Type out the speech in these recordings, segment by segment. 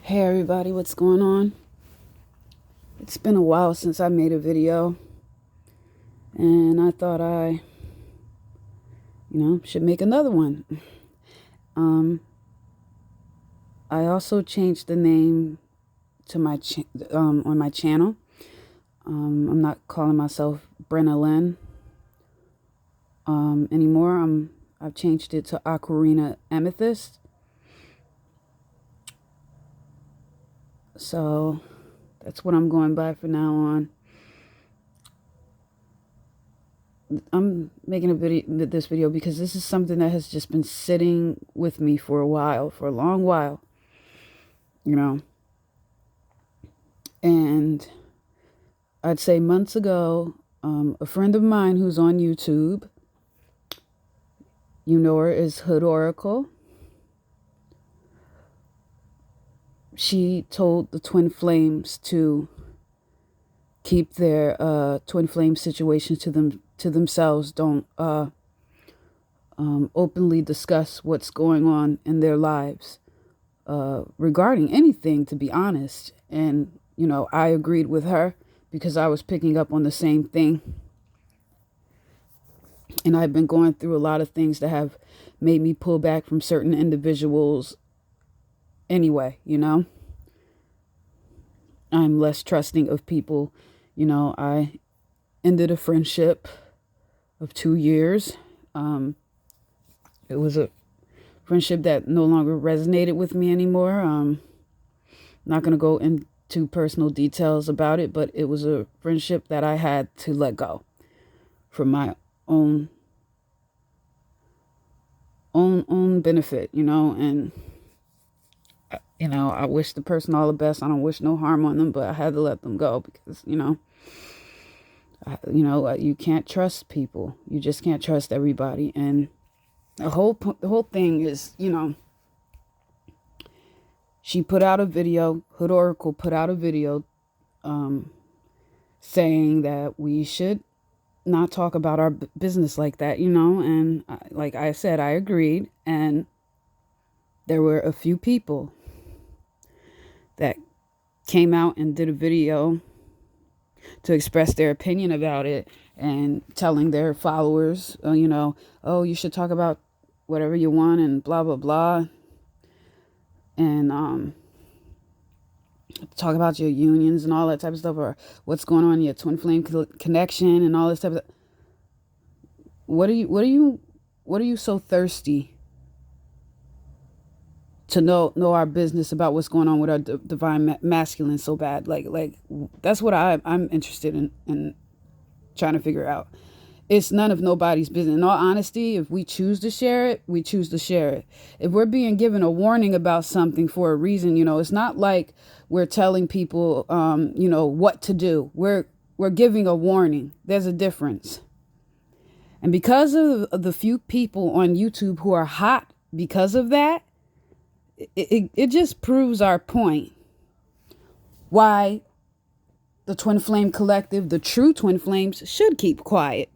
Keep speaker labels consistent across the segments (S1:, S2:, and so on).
S1: Hey everybody, what's going on? It's been a while since I made a video, and I thought I should make another one. Um, I also changed the name to my on my channel. I'm not calling myself Brenna Lynn anymore. I've changed it to Aquarina Amethyst. So that's what I'm going by from now on. I'm making this video because this is something that has just been sitting with me for a long while, you know. And I'd say months ago, a friend of mine who's on YouTube, you know her, is Hood Oracle. She told the Twin Flames to keep their Twin Flame situations to themselves. Don't openly discuss what's going on in their lives regarding anything, to be honest. And, I agreed with her because I was picking up on the same thing. And I've been going through a lot of things that have made me pull back from certain individuals anyway, I'm less trusting of people. I ended a friendship of 2 years. It was a friendship that no longer resonated with me anymore. Not going to go into personal details about it, but it was a friendship that I had to let go for my own benefit, and I wish the person all the best. I don't wish no harm on them, but I had to let them go because, you can't trust people. You just can't trust everybody. And the whole thing is, she put out a video, Hood Oracle put out a video saying that we should not talk about our business like that, and like I said, I agreed. And there were a few people that came out and did a video to express their opinion about it and telling their followers, oh, you should talk about whatever you want and blah, blah, blah. And talk about your unions and all that type of stuff, or what's going on in your twin flame connection and all this type of stuff. What are you so thirsty to know our business about what's going on with our divine masculine so bad? Like that's what I'm interested in trying to figure out. It's none of nobody's business. In all honesty, if we choose to share it, we choose to share it. If we're being given a warning about something for a reason, it's not like we're telling people, what to do. We're giving a warning. There's a difference. And because of the few people on YouTube who are hot because of that, it just proves our point. Why the Twin Flame Collective, the true Twin Flames, should keep quiet.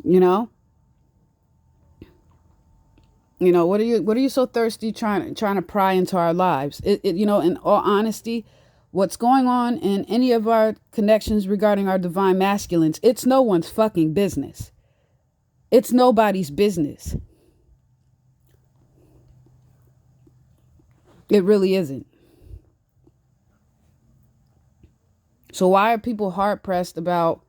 S1: What are you so thirsty trying to pry into our lives? In all honesty, what's going on in any of our connections regarding our divine masculines, it's no one's fucking business. It's nobody's business. It really isn't. So why are people hard pressed about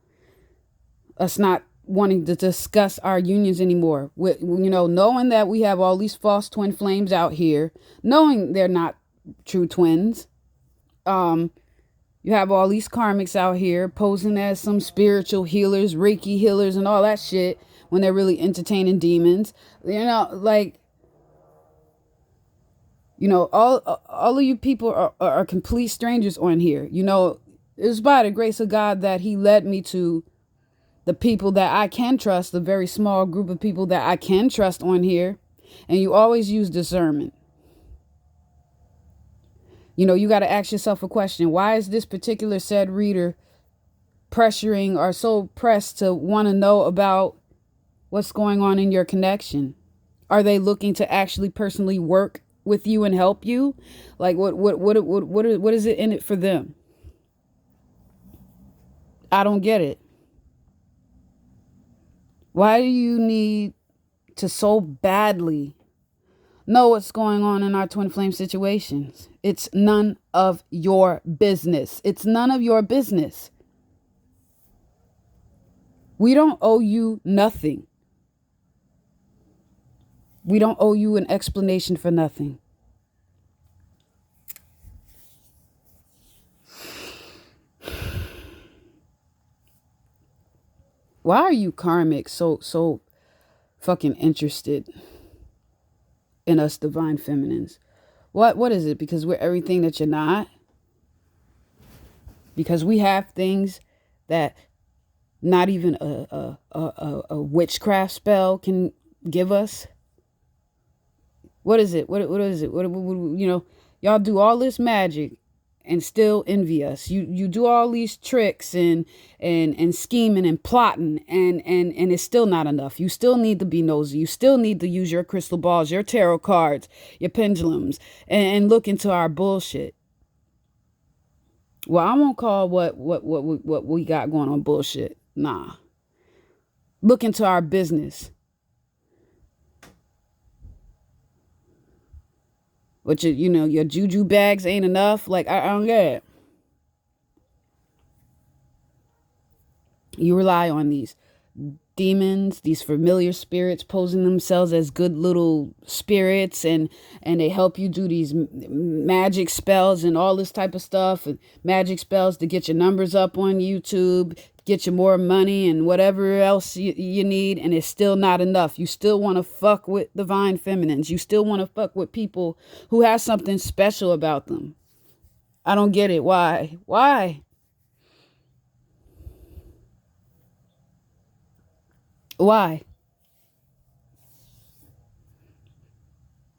S1: us not wanting to discuss our unions anymore? Knowing that we have all these false twin flames out here, knowing they're not true twins. You have all these karmics out here posing as some spiritual healers, Reiki healers, and all that shit when they're really entertaining demons. All of you people are complete strangers on here. It's by the grace of God that he led me to the people that I can trust, the very small group of people that I can trust on here. And you always use discernment. You got to ask yourself a question. Why is this particular said reader pressuring or so pressed to want to know about what's going on in your connection? Are they looking to actually personally work with you and help you? Like what is it in it for them? I don't get it. Why do you need to so badly know what's going on in our twin flame situations? It's none of your business. It's none of your business. We don't owe you nothing. We don't owe you an explanation for nothing. Why are you karmic so fucking interested in us divine feminines? What is it? Because we're everything that you're not? Because we have things that not even a witchcraft spell can give us? What is it? What is it? What y'all do all this magic and still envy us. You do all these tricks and scheming and plotting and it's still not enough. You still need to be nosy. You still need to use your crystal balls, your tarot cards, your pendulums, and look into our bullshit. Well, I won't call what we got going on bullshit. Nah. Look into our business. But your juju bags ain't enough. Like, I don't get it. You rely on these demons, these familiar spirits posing themselves as good little spirits, and they help you do these magic spells and all this type of stuff, and magic spells to get your numbers up on YouTube, get you more money and whatever else you need, and it's still not enough. You still want to fuck with divine feminines. You still want to fuck with people who have something special about them. I don't get it. Why? Why?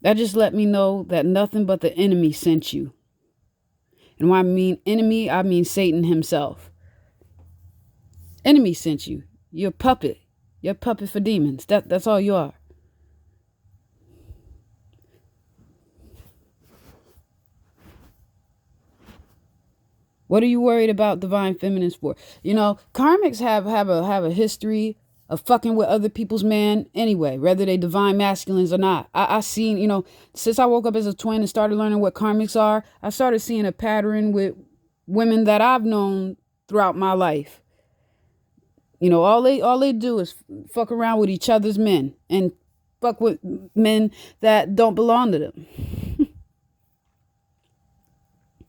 S1: That just let me know that nothing but the enemy sent you. And when I mean enemy, I mean Satan himself. Enemy sent you. You're a puppet. You're a puppet for demons. That's all you are. What are you worried about divine feminines for? Karmics have a history of fucking with other people's man anyway, whether they divine masculines or not. I seen, since I woke up as a twin and started learning what karmics are, I started seeing a pattern with women that I've known throughout my life. All they do is fuck around with each other's men and fuck with men that don't belong to them.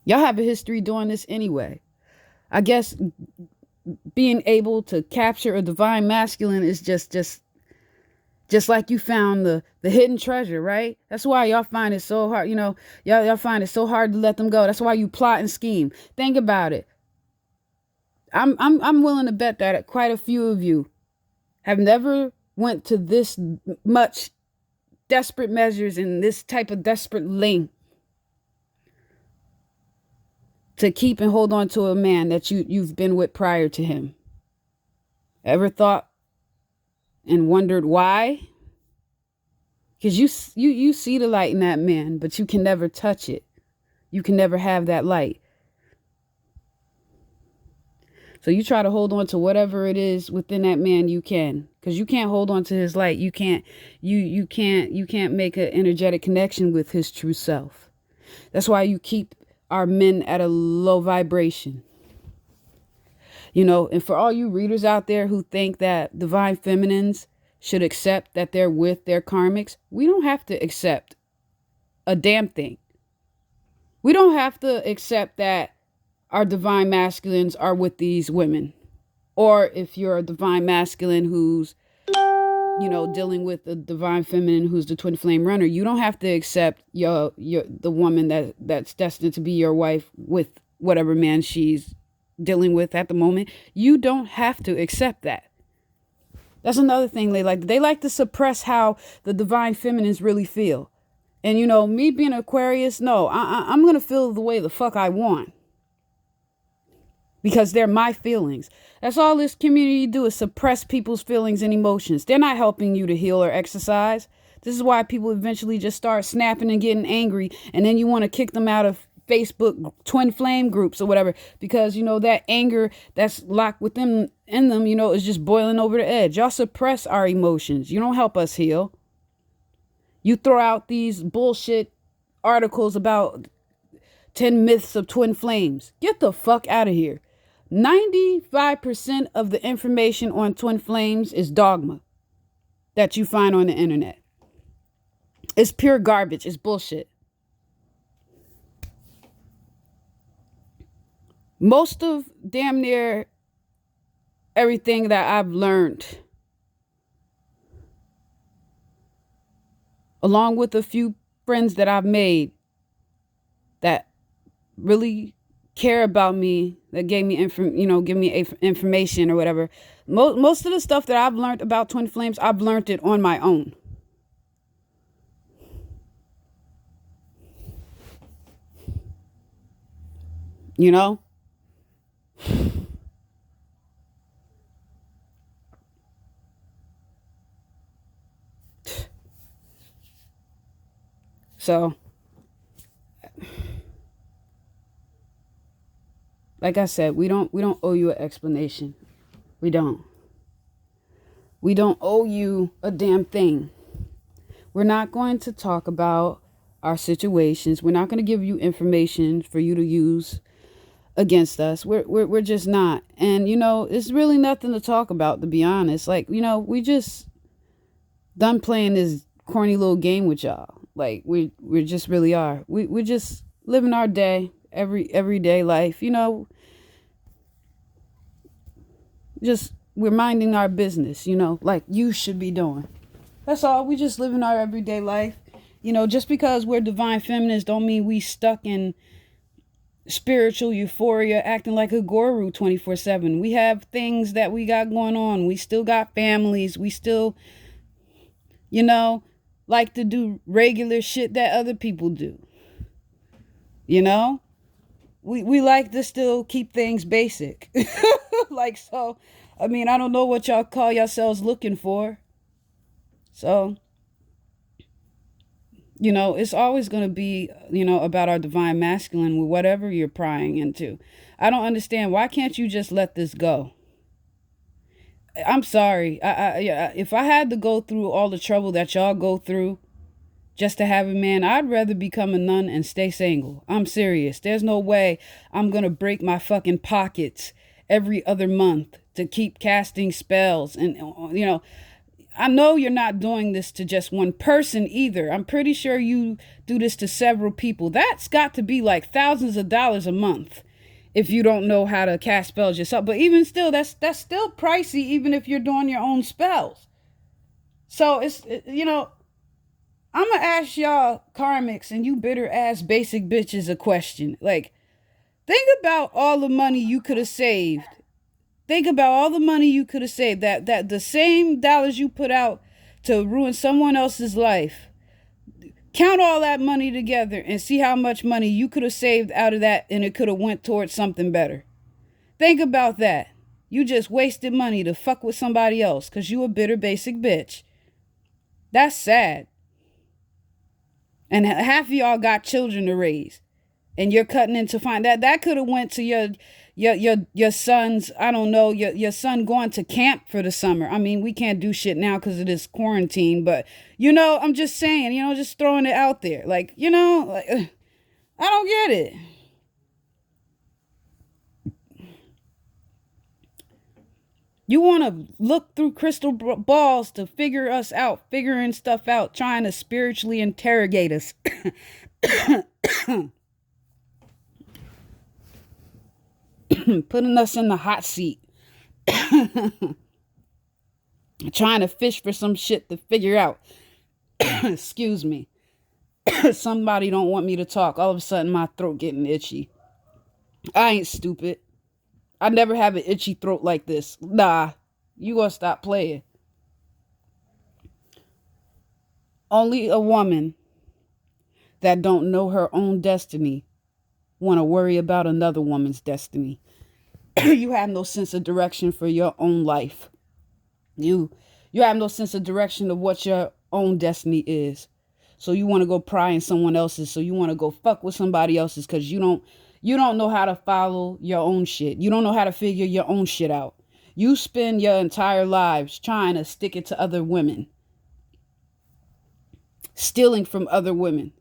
S1: Y'all have a history doing this anyway. I guess being able to capture a divine masculine is just like you found the hidden treasure, right? That's why y'all find it so hard. Y'all find it so hard to let them go. That's why you plot and scheme. Think about it. I'm willing to bet that quite a few of you have never went to this much desperate measures and this type of desperate length to keep and hold on to a man that you've been with prior to him. Ever thought and wondered why? Because you see the light in that man, but you can never touch it. You can never have that light. So you try to hold on to whatever it is within that man you can, because you can't hold on to his light. You can't make an energetic connection with his true self. That's why you keep our men at a low vibration. And for all you readers out there who think that divine feminines should accept that they're with their karmics, we don't have to accept a damn thing. We don't have to accept that our divine masculines are with these women. Or if you're a divine masculine who's, dealing with a divine feminine who's the twin flame runner, you don't have to accept the woman that's destined to be your wife with whatever man she's dealing with at the moment. You don't have to accept that. That's another thing they like to suppress how the divine feminines really feel. And me being an Aquarius, no, I'm going to feel the way the fuck I want. Because they're my feelings. That's all this community do, is suppress people's feelings and emotions. They're not helping you to heal or exercise. This is why people eventually just start snapping and getting angry, and then you want to kick them out of Facebook twin flame groups or whatever, because that anger that's locked within in them, is just boiling over the edge. Y'all suppress our emotions. You don't help us heal. You throw out these bullshit articles about 10 myths of twin flames. Get the fuck out of here. 95% of the information on twin flames is dogma that you find on the internet. It's pure garbage. It's bullshit. Most of damn near everything that I've learned, along with a few friends that I've made that really care about me, that gave me give me information or whatever. Most of the stuff that I've learned about twin flames, I've learned it on my own. So, like I said, we don't owe you an explanation. We don't. We don't owe you a damn thing. We're not going to talk about our situations. We're not going to give you information for you to use against us. We're just not. And it's really nothing to talk about, to be honest. Like, we just done playing this corny little game with y'all. Like, we just really are. We're just living our day, everyday life, just we're minding our business, like you should be doing. That's all. We just living our everyday life. Just because we're divine feminists don't mean we stuck in spiritual euphoria acting like a guru 24/7. We have things that we got going on. We still got families. We still, like to do regular shit that other people do. We like to still keep things basic. Like, so, I don't know what y'all call yourselves looking for. So, it's always going to be, about our divine masculine with whatever you're prying into. I don't understand. Why can't you just let this go? I'm sorry. If I had to go through all the trouble that y'all go through just to have a man, I'd rather become a nun and stay single. I'm serious. There's no way I'm going to break my fucking pockets every other month to keep casting spells. And, I know you're not doing this to just one person either. I'm pretty sure you do this to several people. That's got to be like thousands of dollars a month if you don't know how to cast spells yourself. But even still, that's still pricey, even if you're doing your own spells. So I'm going to ask y'all karmics and you bitter ass basic bitches a question. Like, think about all the money you could have saved. Think about all the money you could have saved. That the same dollars you put out to ruin someone else's life. Count all that money together and see how much money you could have saved out of that, and it could have went towards something better. Think about that. You just wasted money to fuck with somebody else because you a bitter basic bitch. That's sad. And half of y'all got children to raise. And you're cutting into that could have went to your son's, I don't know, your son going to camp for the summer. We can't do shit now because of this quarantine, but I'm just saying, just throwing it out there. Like, I don't get it. You want to look through crystal balls to figure us out, figuring stuff out, trying to spiritually interrogate us. Putting us in the hot seat. Trying to fish for some shit to figure out. Excuse me. Somebody don't want me to talk. All of a sudden my throat getting itchy. I ain't stupid. I never have an itchy throat like this. Nah, you gonna stop playing. Only a woman that don't know her own destiny want to worry about another woman's destiny. You have no sense of direction for your own life. You have no sense of direction of what your own destiny is. So you want to go pry in someone else's. So you want to go fuck with somebody else's because you don't know how to follow your own shit. You don't know how to figure your own shit out. You spend your entire lives trying to stick it to other women, stealing from other women.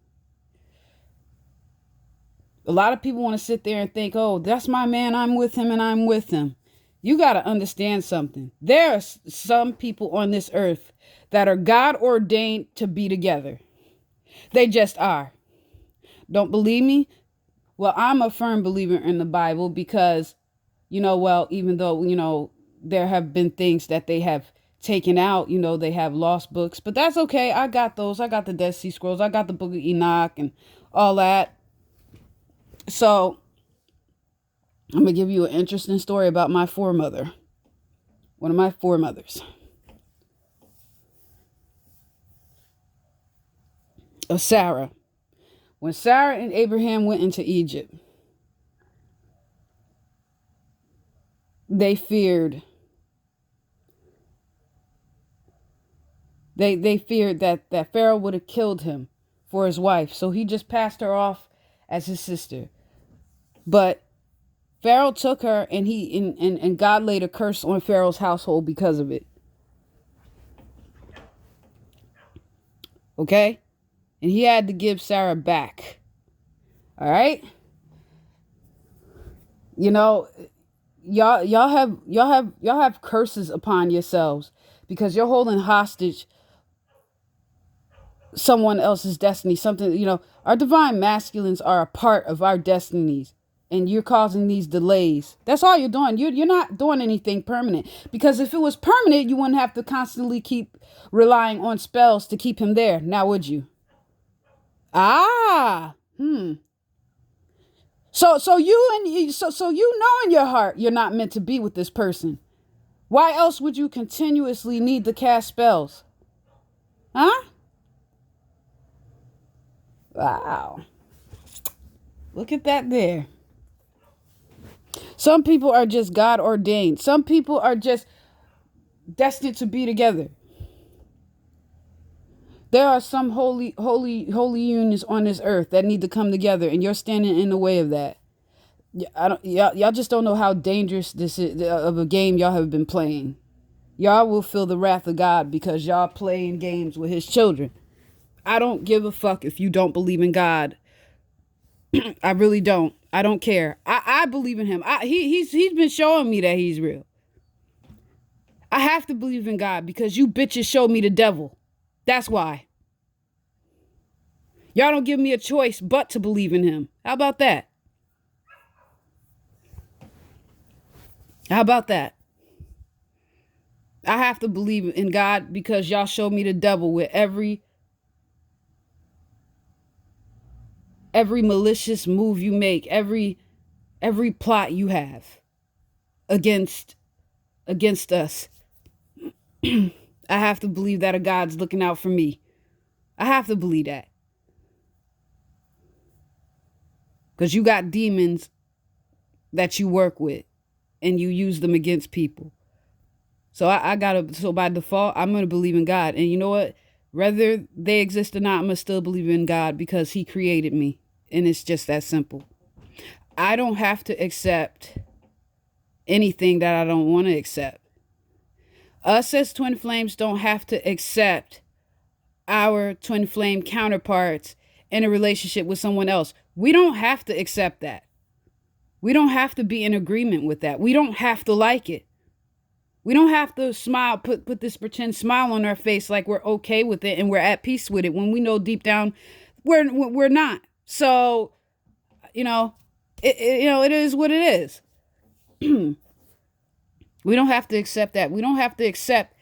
S1: A lot of people want to sit there and think, oh, that's my man, I'm with him and I'm with him. You got to understand something. There are some people on this earth that are God ordained to be together. They just are. Don't believe me? Well, I'm a firm believer in the Bible because, even though, there have been things that they have taken out, they have lost books, but that's okay. I got those. I got the Dead Sea Scrolls. I got the Book of Enoch and all that. So I'm going to give you an interesting story about my foremother. One of my foremothers. Of Sarah. When Sarah and Abraham went into Egypt, they feared. They feared that Pharaoh would have killed him for his wife. So he just passed her off as his sister. But Pharaoh took her and God laid a curse on Pharaoh's household because of it. Okay? And he had to give Sarah back. All right? Y'all have curses upon yourselves because you're holding hostage someone else's destiny. Something, our divine masculines are a part of our destinies. And you're causing these delays. That's all you're doing. You're not doing anything permanent. Because if it was permanent, you wouldn't have to constantly keep relying on spells to keep him there. Now would you? So you know in your heart you're not meant to be with this person. Why else would you continuously need to cast spells? Huh? Wow. Look at that there. Some people are just God ordained. Some people are just destined to be together. There are some holy unions on this earth that need to come together, and you're standing in the way of that. Y'all just don't know how dangerous this is of a game y'all have been playing. Y'all will feel the wrath of God because y'all playing games with his children. I don't give a fuck if you don't believe in God. I really don't. I don't care. I believe in him. He's been showing me that he's real. I have to believe in God because you bitches showed me the devil. That's why. Y'all don't give me a choice but to believe in him. How about that? How about that? I have to believe in God because y'all showed me the devil with every malicious move you make, every plot you have against us. I have to believe that a God's looking out for me. I have to believe that. Because you got demons that you work with and you use them against people. So so by default, I'm going to believe in God. And you know what? Whether they exist or not, I'm going to still believe in God because he created me. And it's just that simple. I don't have to accept anything that I don't want to accept. Us as twin flames don't have to accept our twin flame counterparts in a relationship with someone else. We don't have to accept that. We don't have to be in agreement with that. We don't have to like it. We don't have to smile, put this pretend smile on our face like we're okay with it and we're at peace with it when we know deep down we're not. So, it is what it is. We don't have to accept that. We don't have to accept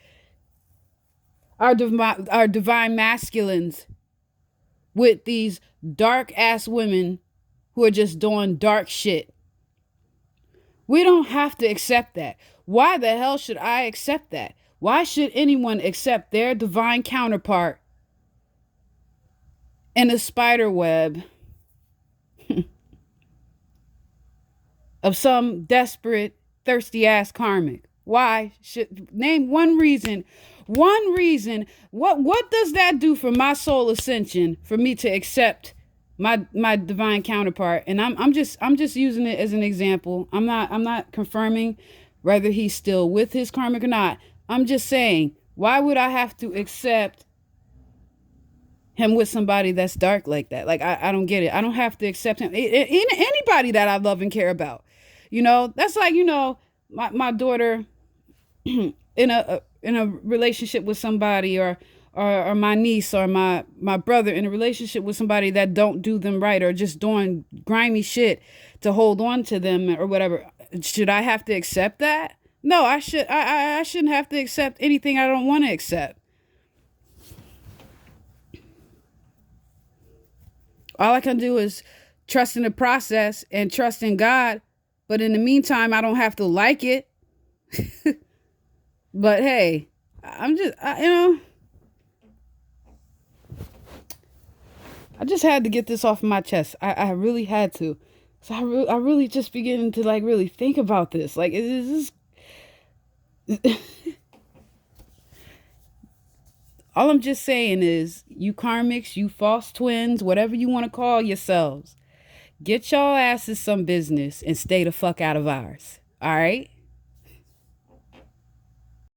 S1: our divine masculines with these dark ass women who are just doing dark shit. We don't have to accept that. Why the hell should I accept that? Why should anyone accept their divine counterpart in a spider web of some desperate, thirsty ass karmic? Why name one reason One reason. What does that do for my soul ascension for me to accept my divine counterpart? And I'm just using it as an example. I'm not confirming whether he's still with his karmic or not. I'm just saying, why would I have to accept him with somebody that's dark like that? Like, I don't get it. I don't have to accept him. Anybody that I love and care about. That's like, my daughter in a relationship with somebody, or my niece or my brother in a relationship with somebody that don't do them right, or just doing grimy shit to hold on to them or whatever. Should I have to accept that? No, I shouldn't have to accept anything I don't want to accept. All I can do is trust in the process and trust in God. But in the meantime, I don't have to like it. But hey, I just had to get this off my chest. I really had to. So I really just beginning to like really think about this. Like, is this? All I'm just saying is, you karmics, you false twins, whatever you want to call yourselves, get y'all asses some business and stay the fuck out of ours. All right?